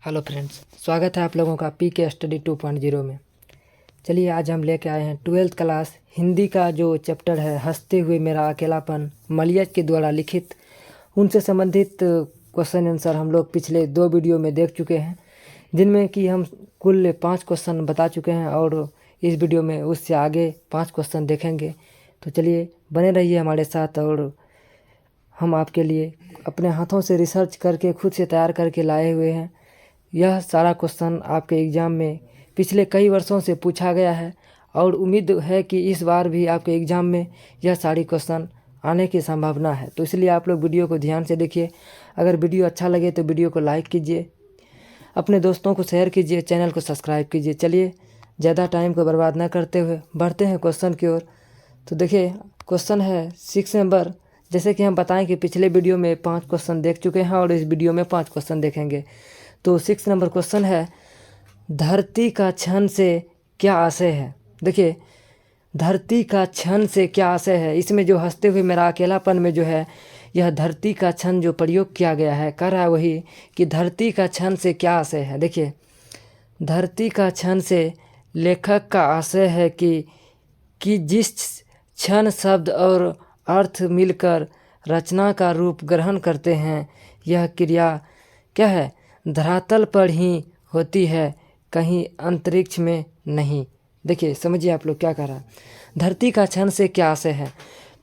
Hello friends, स्वागत है आप लोगों का पी के स्टडी 2.0 में। चलिए आज हम लेके आए हैं 12th क्लास हिंदी का जो चैप्टर है हंसते हुए मेरा अकेलापन, मलियज के द्वारा लिखित। उनसे संबंधित क्वेश्चन आंसर हम लोग पिछले 2 वीडियो में देख चुके हैं, जिनमें कि हम कुल 5 क्वेश्चन बता चुके हैं और इस वीडियो में उससे आगे 5 क्वेश्चन देखेंगे। तो चलिए बने रहिए हमारे साथ। और हम आपके लिए अपने हाथों से रिसर्च करके खुद से तैयार करके लाए हुए हैं। यह सारा क्वेश्चन आपके एग्ज़ाम में पिछले कई वर्षों से पूछा गया है और उम्मीद है कि इस बार भी आपके एग्ज़ाम में यह सारी क्वेश्चन आने की संभावना है। तो इसलिए आप लोग वीडियो को ध्यान से देखिए। अगर वीडियो अच्छा लगे तो वीडियो को लाइक कीजिए, अपने दोस्तों को शेयर कीजिए, चैनल को सब्सक्राइब कीजिए। चलिए ज़्यादा टाइम को बर्बाद न करते हुए बढ़ते हैं क्वेश्चन की ओर। तो देखिए क्वेश्चन है 6 नंबर। जैसे कि हम बताएं कि पिछले वीडियो में 5 क्वेश्चन देख चुके हैं और इस वीडियो में 5 क्वेश्चन देखेंगे। तो 6 नंबर क्वेश्चन है, धरती का क्षण से क्या आशय है। देखिए धरती का क्षण से क्या आशय है। इसमें जो हंसते हुए मेरा अकेलापन में जो है यह धरती का क्षण जो प्रयोग किया गया है, कर रहा है वही कि धरती का क्षण से क्या आशय है। देखिए धरती का क्षण से लेखक का आशय है कि जिस क्षण शब्द और अर्थ मिलकर रचना का रूप ग्रहण करते हैं, यह क्रिया क्या है, धरातल पर ही होती है, कहीं अंतरिक्ष में नहीं। देखिए समझिए आप लोग क्या कह रहा है। धरती का क्षण से क्या आशय है।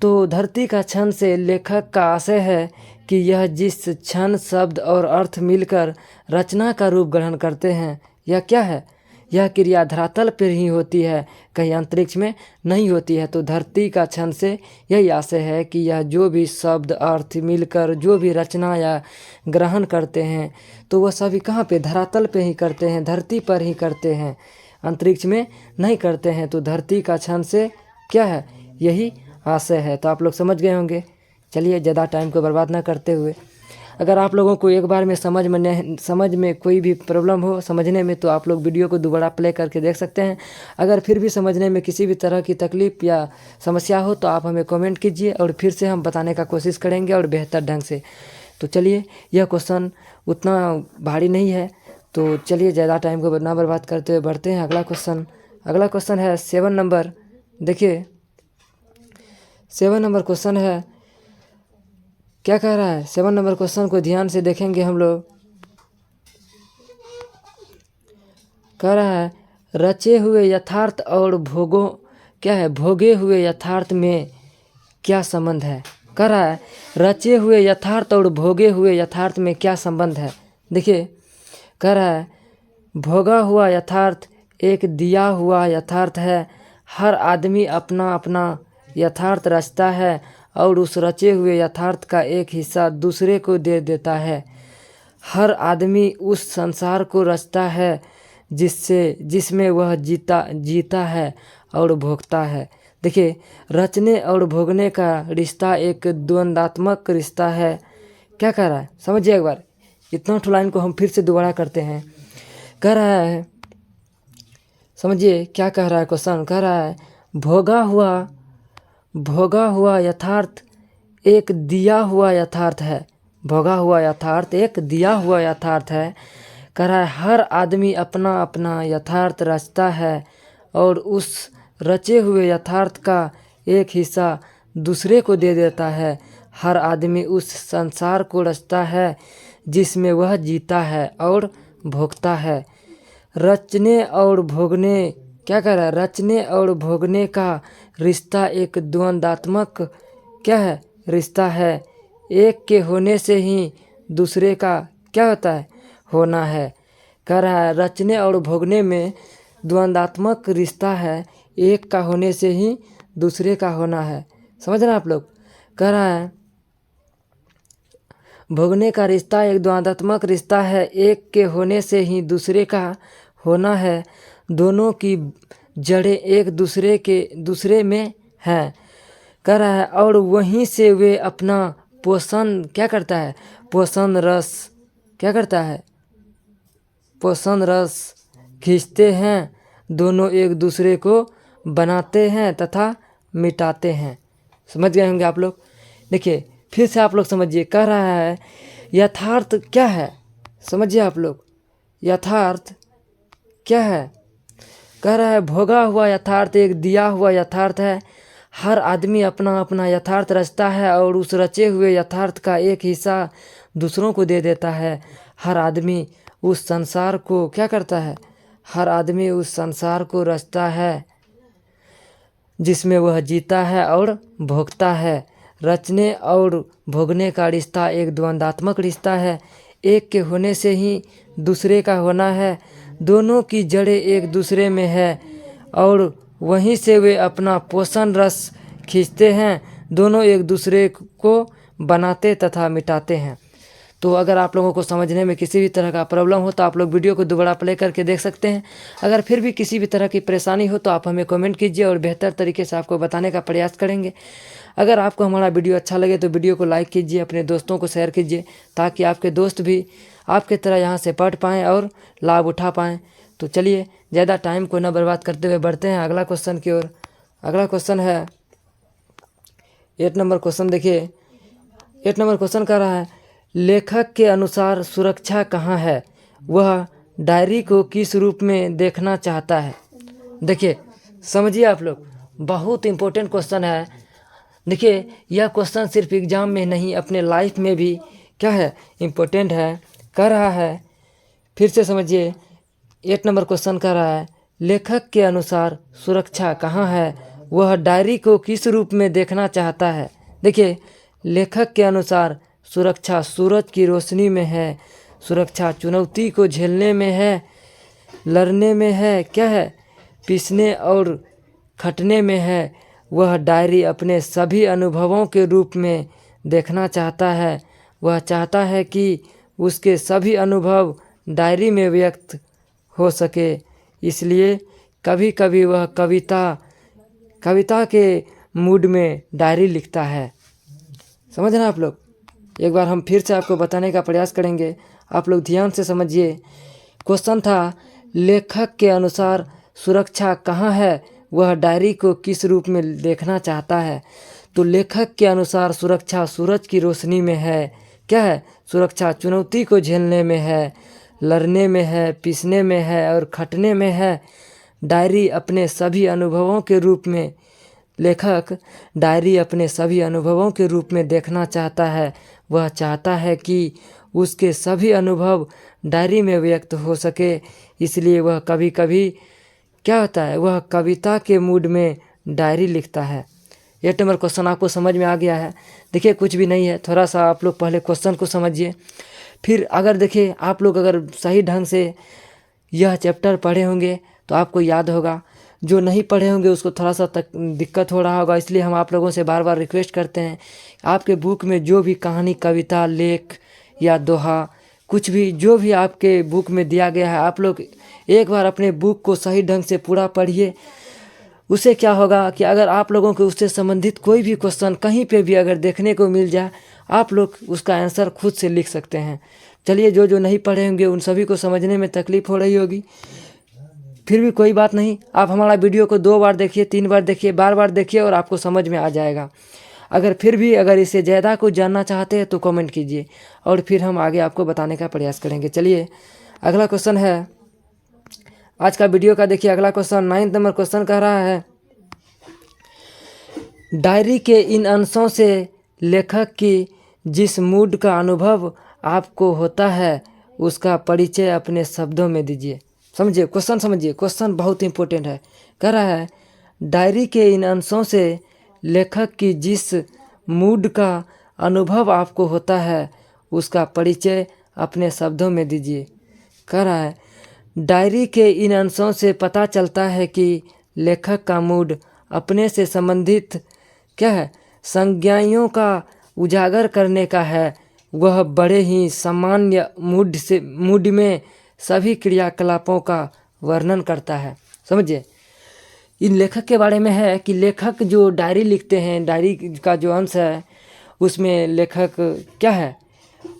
तो धरती का क्षण से लेखक का आशय है कि यह जिस क्षण शब्द और अर्थ मिलकर रचना का रूप ग्रहण करते हैं, यह क्या है, यह क्रिया धरातल पर ही होती है, कहीं अंतरिक्ष में नहीं होती है। तो धरती का क्षण से यही आशय है कि यह जो भी शब्द अर्थ मिलकर जो भी रचना या ग्रहण करते हैं तो वह सभी कहाँ पे, धरातल पे ही करते हैं, धरती पर ही करते हैं, अंतरिक्ष में नहीं करते हैं। तो धरती का क्षण से क्या है, यही आशय है। तो आप लोग समझ गए होंगे। चलिए ज़्यादा टाइम को बर्बाद ना करते हुए, अगर आप लोगों को एक बार में समझ में कोई भी प्रॉब्लम हो समझने में, तो आप लोग वीडियो को दोबारा प्ले करके देख सकते हैं। अगर फिर भी समझने में किसी भी तरह की तकलीफ़ या समस्या हो तो आप हमें कमेंट कीजिए और फिर से हम बताने का कोशिश करेंगे और बेहतर ढंग से। तो चलिए यह क्वेश्चन उतना भारी नहीं है, तो चलिए ज़्यादा टाइम को ना बर्बाद करते हुए बढ़ते हैं अगला क्वेश्चन। अगला क्वेश्चन है 7 नंबर। देखिए 7 नंबर क्वेश्चन है, क्या कह रहा है। 7 नंबर क्वेश्चन को ध्यान से देखेंगे हम लोग। कह रहा है, रचे हुए यथार्थ और भोगे हुए यथार्थ में क्या संबंध है। कह रहा है रचे हुए यथार्थ और भोगे हुए यथार्थ में क्या संबंध है। देखिए कह रहा है, भोगा हुआ यथार्थ एक दिया हुआ यथार्थ है। हर आदमी अपना अपना यथार्थ रचता है और उस रचे हुए यथार्थ का एक हिस्सा दूसरे को दे देता है। हर आदमी उस संसार को रचता है जिसमें वह जीता है और भोगता है। देखिए रचने और भोगने का रिश्ता एक द्वंद्वात्मक रिश्ता है। क्या कह रहा है समझिए एक बार। इतना लाइन को हम फिर से दोबारा करते हैं। कह रहा है, समझिए क्या कह रहा है क्वेश्चन। कह रहा है, भोगा हुआ यथार्थ एक दिया हुआ यथार्थ है। भोगा हुआ यथार्थ एक दिया हुआ यथार्थ है। कह रहा है हर आदमी अपना अपना यथार्थ रचता है और उस रचे हुए यथार्थ का एक हिस्सा दूसरे को दे देता है। हर आदमी उस संसार को रचता है जिसमें वह जीता है और भोगता है। रचने और भोगने, क्या कह रहा है, रचने और भोगने का रिश्ता एक द्वंद्वात्मक क्या है, रिश्ता है। एक के होने से ही दूसरे का क्या होता है, होना है। कह रहा है रचने और भोगने में द्वंद्वात्मक रिश्ता है, एक का होने से ही दूसरे का होना है। समझ रहे हैं आप लोग। कह रहा है भोगने का रिश्ता एक द्वंद्वात्मक रिश्ता है, एक के होने से ही दूसरे का होना है। दोनों की जड़ें एक दूसरे में हैं। कह रहा है और वहीं से वे अपना पोषण क्या करता है, पोषण रस क्या करता है, पोषण रस खींचते हैं। दोनों एक दूसरे को बनाते हैं तथा मिटाते हैं। समझ गए होंगे आप लोग। देखिए फिर से आप लोग समझिए। कह रहा है यथार्थ क्या है, समझिए आप लोग। यथार्थ क्या है? कह रहा है भोगा हुआ यथार्थ एक दिया हुआ यथार्थ है। हर आदमी अपना अपना यथार्थ रचता है और उस रचे हुए यथार्थ का एक हिस्सा दूसरों को दे देता है। हर आदमी उस संसार को क्या करता है? हर आदमी उस संसार को रचता है जिसमें वह जीता है और भोगता है। रचने और भोगने का रिश्ता एक द्वंद्वात्मक रिश्ता है। एक के होने से ही दूसरे का होना है। दोनों की जड़ें एक दूसरे में है और वहीं से वे अपना पोषण रस खींचते हैं। दोनों एक दूसरे को बनाते तथा मिटाते हैं। तो अगर आप लोगों को समझने में किसी भी तरह का प्रॉब्लम हो तो आप लोग वीडियो को दोबारा प्ले करके देख सकते हैं। अगर फिर भी किसी भी तरह की परेशानी हो तो आप हमें कमेंट कीजिए और बेहतर तरीके से आपको बताने का प्रयास करेंगे। अगर आपको हमारा वीडियो अच्छा लगे तो वीडियो को लाइक कीजिए, अपने दोस्तों को शेयर कीजिए ताकि आपके दोस्त भी आपके तरह यहाँ से पढ़ पाएँ और लाभ उठा पाएँ। तो चलिए ज़्यादा टाइम को न बर्बाद करते हुए बढ़ते हैं अगला क्वेश्चन की ओर। अगला क्वेश्चन है 8 नंबर क्वेश्चन। देखिए 8 नंबर क्वेश्चन कह रहा है लेखक के अनुसार सुरक्षा कहाँ है? वह डायरी को किस रूप में देखना चाहता है? देखिए समझिए आप लोग, बहुत इम्पोर्टेंट क्वेश्चन है। देखिए यह क्वेश्चन सिर्फ एग्जाम में नहीं अपने लाइफ में भी क्या है इम्पोर्टेंट है। कह रहा है फिर से समझिए 8 नंबर क्वेश्चन कह रहा है लेखक के अनुसार सुरक्षा कहाँ है? वह डायरी को किस रूप में देखना चाहता है? देखिए लेखक के अनुसार सुरक्षा सूरज की रोशनी में है। सुरक्षा चुनौती को झेलने में है, लड़ने में है, क्या है पीसने और खटने में है। वह डायरी अपने सभी अनुभवों के रूप में देखना चाहता है। वह चाहता है कि उसके सभी अनुभव डायरी में व्यक्त हो सके। इसलिए कभी कभी वह कविता के मूड में डायरी लिखता है। समझ रहे आप लोग? एक बार हम फिर से आपको बताने का प्रयास करेंगे, आप लोग ध्यान से समझिए। क्वेश्चन था लेखक के अनुसार सुरक्षा कहाँ है? वह डायरी को किस रूप में देखना चाहता है? तो लेखक के अनुसार सुरक्षा सूरज की रोशनी में है। क्या है? सुरक्षा चुनौती को झेलने में है, लड़ने में है, पीसने में है और खटने में है। डायरी अपने सभी अनुभवों के रूप में लेखक डायरी अपने सभी अनुभवों के रूप में देखना चाहता है। वह चाहता है कि उसके सभी अनुभव डायरी में व्यक्त हो सके। इसलिए वह कभी कभी क्या होता है, वह कविता के मूड में डायरी लिखता है। 8 नंबर क्वेश्चन आपको समझ में आ गया है? देखिए कुछ भी नहीं है, थोड़ा सा आप लोग पहले क्वेश्चन को समझिए। फिर अगर देखिए आप लोग अगर सही ढंग से यह चैप्टर पढ़े होंगे तो आपको याद होगा। जो नहीं पढ़े होंगे उसको थोड़ा सा दिक्कत हो रहा होगा। इसलिए हम आप लोगों से बार बार रिक्वेस्ट करते हैं आपके बुक में जो भी कहानी, कविता, लेख या दोहा कुछ भी जो भी आपके बुक में दिया गया है, आप लोग एक बार अपने बुक को सही ढंग से पूरा पढ़िए। उससे क्या होगा कि अगर आप लोगों को उससे संबंधित कोई भी क्वेश्चन कहीं पे भी अगर देखने को मिल जाए, आप लोग उसका आंसर खुद से लिख सकते हैं। चलिए जो नहीं पढ़े होंगे उन सभी को समझने में तकलीफ़ हो रही होगी, फिर भी कोई बात नहीं। आप हमारा वीडियो को 2 बार देखिए, 3 बार देखिए, बार देखिए और आपको समझ में आ जाएगा। अगर फिर भी अगर इससे ज़्यादा कुछ जानना चाहते हैं तो कमेंट कीजिए और फिर हम आगे आपको बताने का प्रयास करेंगे। चलिए अगला क्वेश्चन है आज का वीडियो का। देखिए अगला क्वेश्चन 9 नंबर क्वेश्चन कह रहा है डायरी के इन अंशों से लेखक की जिस मूड का अनुभव आपको होता है उसका परिचय अपने शब्दों में दीजिए। समझिए क्वेश्चन, समझिए क्वेश्चन बहुत इंपॉर्टेंट है। कह रहा है डायरी के इन अंशों से लेखक की जिस मूड का अनुभव आपको होता है उसका परिचय अपने शब्दों में दीजिए। कह रहा है डायरी के इन अंशों से पता चलता है कि लेखक का मूड अपने से संबंधित क्या है संज्ञाओं का उजागर करने का है। वह बड़े ही सामान्य मूड में सभी क्रियाकलापों का वर्णन करता है। समझिए इन लेखक के बारे में है कि लेखक जो डायरी लिखते हैं, डायरी का जो अंश है उसमें लेखक क्या है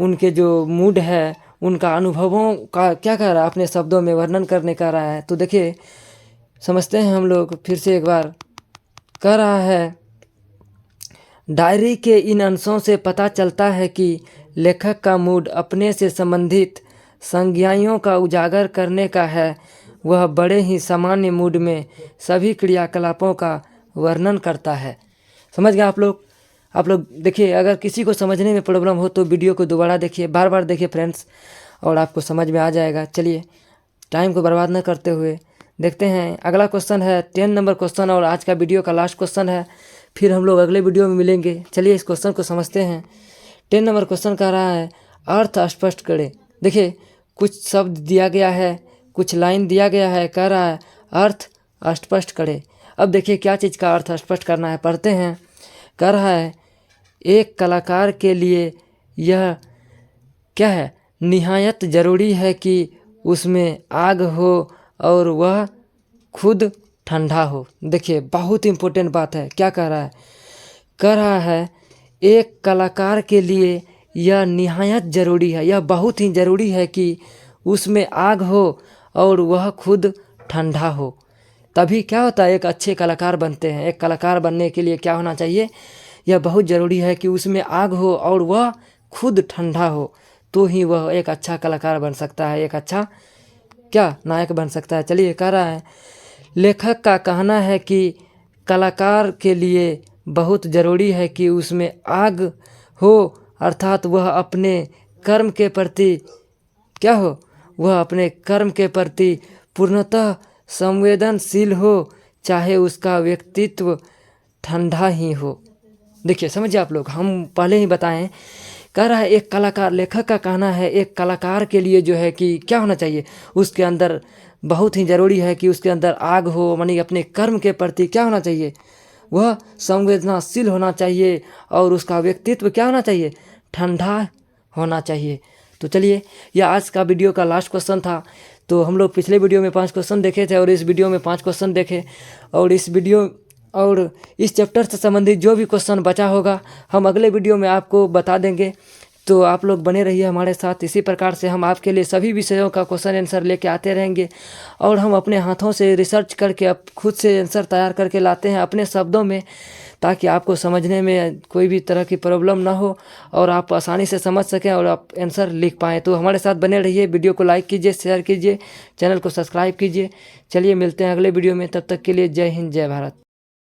उनके जो मूड है, उनका अनुभवों का क्या कर रहा है अपने शब्दों में वर्णन करने का रहा है। तो देखिए समझते हैं हम लोग फिर से एक बार। कह रहा है डायरी के इन अंशों से पता चलता है कि लेखक का मूड अपने से संबंधित संज्ञाओं का उजागर करने का है। वह बड़े ही सामान्य मूड में सभी क्रियाकलापों का वर्णन करता है। समझ गए आप लोग? आप लोग देखिए, अगर किसी को समझने में प्रॉब्लम हो तो वीडियो को दोबारा देखिए, बार बार देखिए फ्रेंड्स, और आपको समझ में आ जाएगा। चलिए टाइम को बर्बाद न करते हुए देखते हैं। अगला क्वेश्चन है 10 नंबर क्वेश्चन और आज का वीडियो का लास्ट क्वेश्चन है। फिर हम लोग अगले वीडियो में मिलेंगे। चलिए इस क्वेश्चन को समझते हैं। 10 नंबर क्वेश्चन कह रहा है अर्थ स्पष्ट करें। देखिए कुछ शब्द दिया गया है, कुछ लाइन दिया गया है, कह रहा है अर्थ स्पष्ट करें। अब देखिए क्या चीज़ का अर्थ स्पष्ट करना है, पढ़ते हैं। कह रहा है एक कलाकार के लिए यह क्या है, निहायत ज़रूरी है कि उसमें आग हो और वह खुद ठंडा हो। देखिए बहुत इम्पोर्टेंट बात है। क्या कह रहा है? कह रहा है एक कलाकार के लिए यह निहायत ज़रूरी है, यह बहुत ही ज़रूरी है कि उसमें आग हो और वह खुद ठंडा हो। तभी क्या होता है, एक अच्छे कलाकार बनते हैं। एक कलाकार बनने के लिए क्या होना चाहिए? यह बहुत ज़रूरी है कि उसमें आग हो और वह खुद ठंडा हो, तो ही वह एक अच्छा कलाकार बन सकता है, एक अच्छा क्या नायक बन सकता है। चलिए कह रहा है लेखक का कहना है कि कलाकार के लिए बहुत ज़रूरी है कि उसमें आग हो, अर्थात वह अपने कर्म के प्रति क्या हो, वह अपने कर्म के प्रति पूर्णतः संवेदनशील हो, चाहे उसका व्यक्तित्व ठंडा ही हो। देखिए समझिए आप लोग, हम पहले ही बताएं। कह रहा है एक कलाकार, लेखक का कहना है एक कलाकार के लिए जो है कि क्या होना चाहिए, उसके अंदर बहुत ही ज़रूरी है कि उसके अंदर आग हो, मानी अपने कर्म के प्रति क्या होना चाहिए, वह संवेदनशील होना चाहिए और उसका व्यक्तित्व क्या होना चाहिए, ठंडा होना चाहिए। तो चलिए यह आज का वीडियो का लास्ट क्वेश्चन था। तो हम लोग पिछले वीडियो में 5 क्वेश्चन देखे थे और इस वीडियो में 5 क्वेश्चन देखे, और इस वीडियो और इस चैप्टर से संबंधित जो भी क्वेश्चन बचा होगा हम अगले वीडियो में आपको बता देंगे। तो आप लोग बने रहिए हमारे साथ। इसी प्रकार से हम आपके लिए सभी विषयों का क्वेश्चन आंसर लेके आते रहेंगे, और हम अपने हाथों से रिसर्च करके अब खुद से आंसर तैयार करके लाते हैं अपने शब्दों में, ताकि आपको समझने में कोई भी तरह की प्रॉब्लम ना हो और आप आसानी से समझ सकें और आप आंसर लिख पाएँ। तो हमारे साथ बने रहिए, वीडियो को लाइक कीजिए, शेयर कीजिए, चैनल को सब्सक्राइब कीजिए। चलिए मिलते हैं अगले वीडियो में, तब तक के लिए जय हिंद, जय भारत।